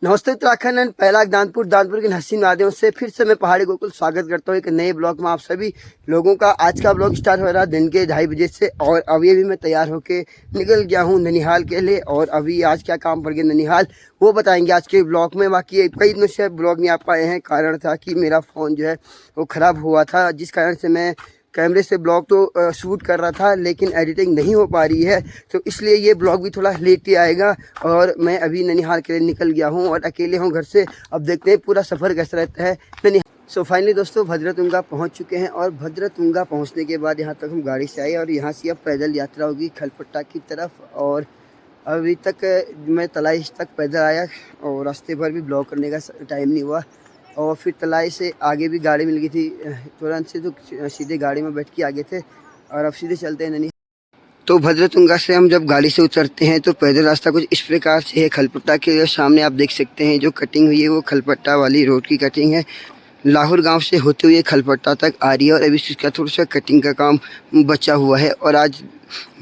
नमस्ते उत्तराखंड एंड पहला दानपुर के हसीन वादियों से फिर से मैं पहाड़ी गोकुल स्वागत करता हूँ एक नए ब्लॉग में आप सभी लोगों का। आज का ब्लॉग स्टार्ट हो रहा है दिन के 2:30 बजे से और अभी मैं तैयार होके निकल गया हूँ ननिहाल के लिए। और अभी आज क्या काम पड़ गया ननिहाल वो बताएंगे आज के ब्लॉग में। बाकी कई दिनों से ब्लॉग नहीं आ पाए हैं, कारण था कि मेरा फ़ोन जो है वो ख़राब हुआ था, जिस कारण से मैं कैमरे से ब्लॉग तो शूट कर रहा था लेकिन एडिटिंग नहीं हो पा रही है, तो इसलिए ये ब्लॉग भी थोड़ा लेट ही आएगा। और मैं अभी ननिहाल के लिए निकल गया हूँ और अकेले हूँ घर से। अब देखते हैं पूरा सफ़र कैसा रहता है ननिहाल। सो फाइनली दोस्तों भद्रतुंगा पहुँच चुके हैं और भद्रतुंगा पहुँचने के बाद यहाँ तक हम गाड़ी से आए और यहाँ से अब पैदल यात्रा होगी खलपट्टा की तरफ। और अभी तक मैं तलाई तक पैदल आया और रास्ते भर भी ब्लॉग करने का टाइम नहीं हुआ। और फिर तलाई से आगे भी गाड़ी मिल गई थी तुरंत से, तो सीधे गाड़ी में बैठ के आगे थे और अब सीधे चलते हैं ननिहाल। तो भद्रतुंगा से हम जब गाड़ी से उतरते हैं तो पैदल रास्ता कुछ इस प्रकार से है। खलपट्टा के सामने आप देख सकते हैं जो कटिंग हुई है वो खलपट्टा वाली रोड की कटिंग है। लाहौर गांव से होते हुए खलपट्टा तक आ रही है और अभी इसका थोड़ा सा कटिंग का काम बचा हुआ है। और आज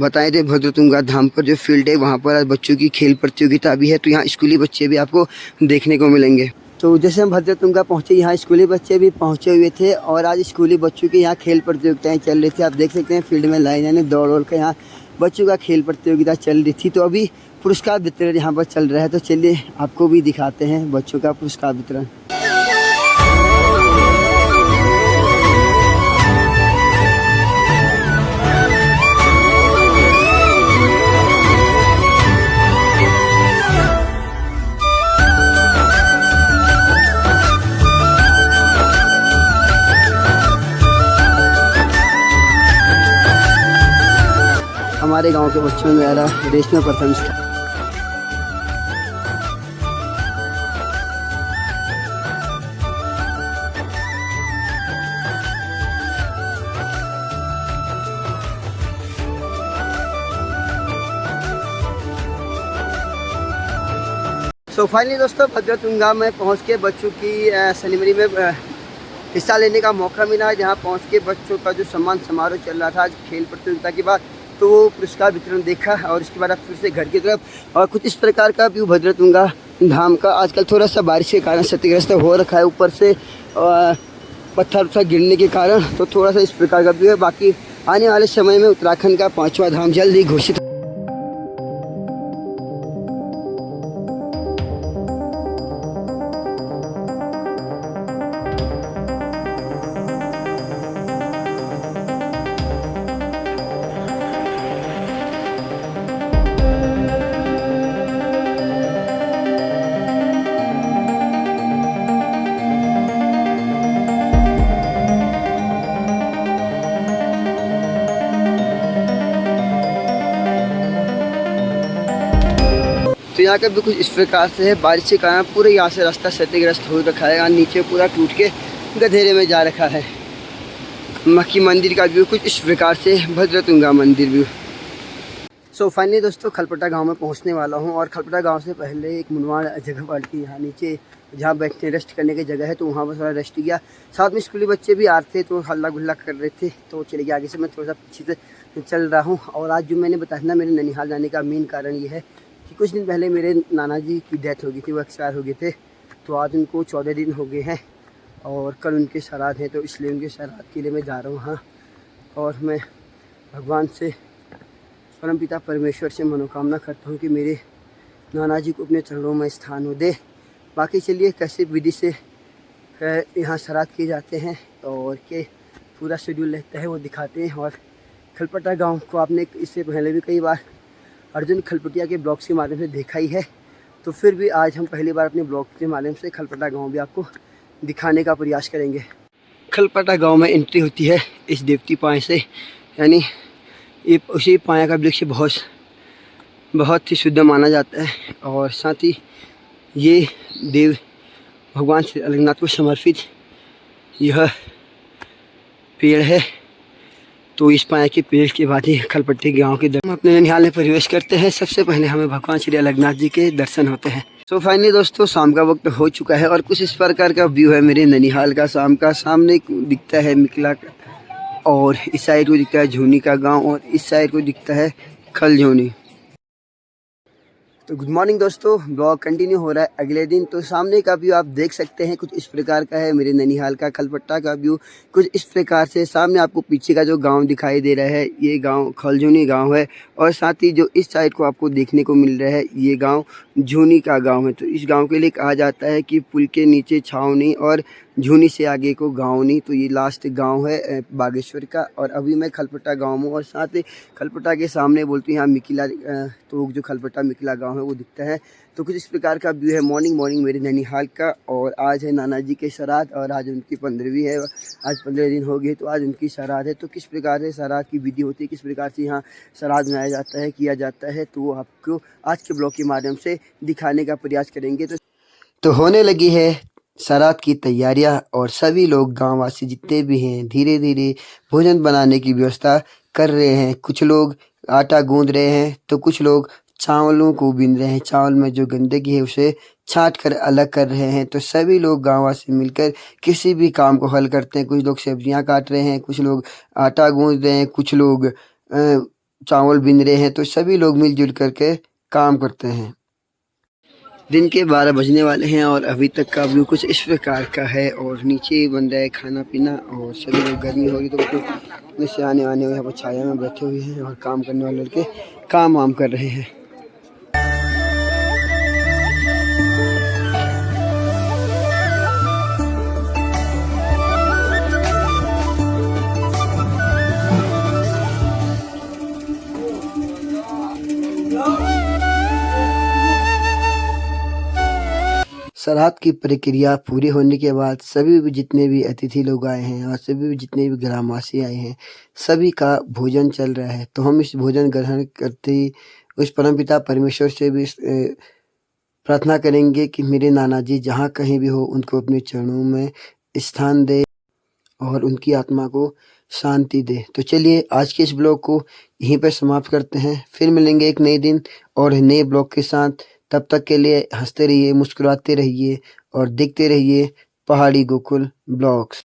बताए थे भद्रतुंगा धाम पर जो फील्ड है वहाँ पर आज बच्चों की खेल प्रतियोगिता भी है, तो यहाँ स्कूली बच्चे भी आपको देखने को मिलेंगे। तो जैसे हम भद्रतुंगा पहुँचे यहाँ स्कूली बच्चे भी पहुँचे हुए थे और आज स्कूली बच्चों की यहाँ खेल प्रतियोगिताएं चल रही थी। आप देख सकते हैं फील्ड में लाइन यानी दौड़ के यहाँ बच्चों का खेल प्रतियोगिता चल रही थी। तो अभी पुरस्कार वितरण यहाँ पर चल रहा है, तो चलिए आपको भी दिखाते हैं बच्चों का पुरस्कार वितरण। हमारे गांव के बच्चों में मेरा रेस में प्रथम स्थान। सो फाइनली दोस्तों भद्रतुंगा में पहुंच के बच्चों की सेरेमनी में हिस्सा लेने का मौका मिला। जहां पहुंच के बच्चों का जो सम्मान समारोह चल रहा था आज खेल प्रतियोगिता के बाद, तो वो पुरस्कार वितरण देखा और उसके बाद अब फिर से घर की तरफ। और कुछ इस प्रकार का व्यू भद्रतुंगा धाम का। आजकल थोड़ा सा बारिश के कारण क्षतिग्रस्त हो रखा है, ऊपर से पत्थर गिरने के कारण, तो थोड़ा सा इस प्रकार का व्यू है। बाकी आने वाले समय में उत्तराखंड का 5वां धाम जल्द ही घोषित। तो यहाँ का भी कुछ इस प्रकार से है। बारिश के कारण पूरे यहाँ से रास्ता क्षतिग्रस्त हो रखा है। यहाँ नीचे पूरा टूट के गधेरे में जा रखा है। बाकी मंदिर का व्यू कुछ इस प्रकार से, भद्रतुंगा मंदिर व्यू। सो फाइनली दोस्तों खलपट्टा गांव में पहुंचने वाला हूं और खलपट्टा गांव से पहले एक मुनवाड़ जगह पड़ती है यहाँ नीचे, जहाँ बैठने रेस्ट करने की जगह है, तो वहाँ पर थोड़ा रेस्ट किया। साथ में स्कूली बच्चे भी आ रहे थे तो हल्ला गुल्ला कर रहे थे, तो चले गए आगे से। मैं थोड़ा सा पीछे से चल रहा हूँ। और आज जो मैंने बताया ना मेरे ननिहाल जाने का मेन कारण ये है कि कुछ दिन पहले मेरे नाना जी की डेथ हो गई थी, वो एक्सपायर हो गए थे। तो आज उनको 14 दिन हो गए हैं और कल उनके श्राद्ध हैं, तो इसलिए उनके श्राद्ध के लिए मैं जा रहा हूँ हाँ। और मैं भगवान से, परमपिता परमेश्वर से मनोकामना करता हूँ कि मेरे नाना जी को अपने चरणों में स्थान हो दे। बाकी चलिए कैसे विधि से यहाँ श्राद्ध किए जाते हैं और के पूरा शेड्यूल रहता है वो दिखाते हैं। और खलपट्टा गांव को आपने इससे पहले भी कई बार अर्जुन खलपटिया के ब्लॉग्स के माध्यम से देखा ही है, तो फिर भी आज हम पहली बार अपने ब्लॉग के माध्यम से खलपट्टा गांव भी आपको दिखाने का प्रयास करेंगे। खलपट्टा गांव में एंट्री होती है इस देवती पाए से, यानी ये उसी पाया का वृक्ष बहुत ही शुद्ध माना जाता है। और साथ ही ये देव भगवान श्री अलगनाथ को समर्पित यह पेड़ है। तो इस पाया के पेड़ के बाद ही खलपट्टी गांव के हम अपने ननिहाल में प्रवेश करते हैं। सबसे पहले हमें भगवान श्री अलगनाथ जी के दर्शन होते हैं। सो फाइनली दोस्तों शाम का वक्त हो चुका है और कुछ इस प्रकार का व्यू है मेरे ननिहाल का शाम का। सामने दिखता है मिकला और इस साइड को दिखता है झूनी का गांव और इस साइड को दिखता है खलझोनी। तो गुड मॉर्निंग दोस्तों, ब्लॉग कंटिन्यू हो रहा है अगले दिन। तो सामने का व्यू आप देख सकते हैं कुछ इस प्रकार का है। मेरे ननिहाल का खलपट्टा का व्यू कुछ इस प्रकार से। सामने आपको पीछे का जो गांव दिखाई दे रहा है, ये गांव खलजूनी गांव है। और साथ ही जो इस साइड को आपको देखने को मिल रहा है, ये गांव झूनी का गांव है। तो इस गांव के लिए कहा जाता है कि पुल के नीचे छावनी और झूनी से आगे को गाँवनी। तो ये लास्ट गाँव है बागेश्वर का। और अभी मैं खलपट्टा गाँव में, और साथ ही खलपट्टा के सामने बोलते हैं यहाँ मिकिला, तो जो खलपट्टा मिकिला गाँव है वो दिखता है। तो कुछ इस प्रकार का व्यू है मॉर्निंग मेरे ननिहाल का। और आज है नाना जी के श्राद्ध, और आज उनकी 15वीं है। आज 15 दिन हो गए, तो आज उनकी श्राद्ध है। तो किस प्रकार से श्राद्ध की विधि होती है, किस प्रकार से यहाँ श्राद्ध मनाया जाता है, किया जाता है, तो वो आपको आज के ब्लॉग के माध्यम से दिखाने का प्रयास करेंगे। तो होने लगी है श्राद्ध की तैयारियां, और सभी लोग गांववासी जितने भी हैं धीरे धीरे भोजन बनाने की व्यवस्था कर रहे हैं। कुछ लोग आटा गूंद रहे हैं, तो कुछ लोग चावलों को बीन रहे हैं। चावल में जो गंदगी है उसे छांट कर अलग कर रहे हैं। तो सभी लोग गांववासी मिलकर किसी भी काम को हल करते हैं। कुछ लोग सब्जियां काट रहे हैं, कुछ लोग आटा गूंद रहे हैं, कुछ लोग चावल बीन रहे हैं। तो सभी लोग मिलजुल करके काम करते हैं। दिन के 12 बजने वाले हैं, और अभी तक का व्यू कुछ इस प्रकार का है। और नीचे बन रहा है खाना पीना, और सभी लोग, गर्मी हो रही तो अपने से आने वाने यहाँ पर छाया में बैठे हुए हैं, और काम करने वाले लड़के काम वाम कर रहे हैं। श्राद्ध की प्रक्रिया पूरी होने के बाद सभी भी जितने भी अतिथि लोग आए हैं, और सभी भी जितने भी ग्रामवासी आए हैं, सभी का भोजन चल रहा है। तो हम इस भोजन ग्रहण करते ही उस परमपिता परमेश्वर से भी प्रार्थना करेंगे कि मेरे नाना जी जहाँ कहीं भी हो, उनको अपने चरणों में स्थान दे और उनकी आत्मा को शांति दे। तो चलिए आज के इस ब्लॉग को यहीं पर समाप्त करते हैं। फिर मिलेंगे एक नए दिन और नए ब्लॉग के साथ। तब तक के लिए हंसते रहिए, मुस्कुराते रहिए, और देखते रहिए पहाड़ी गोकुल ब्लॉग्स।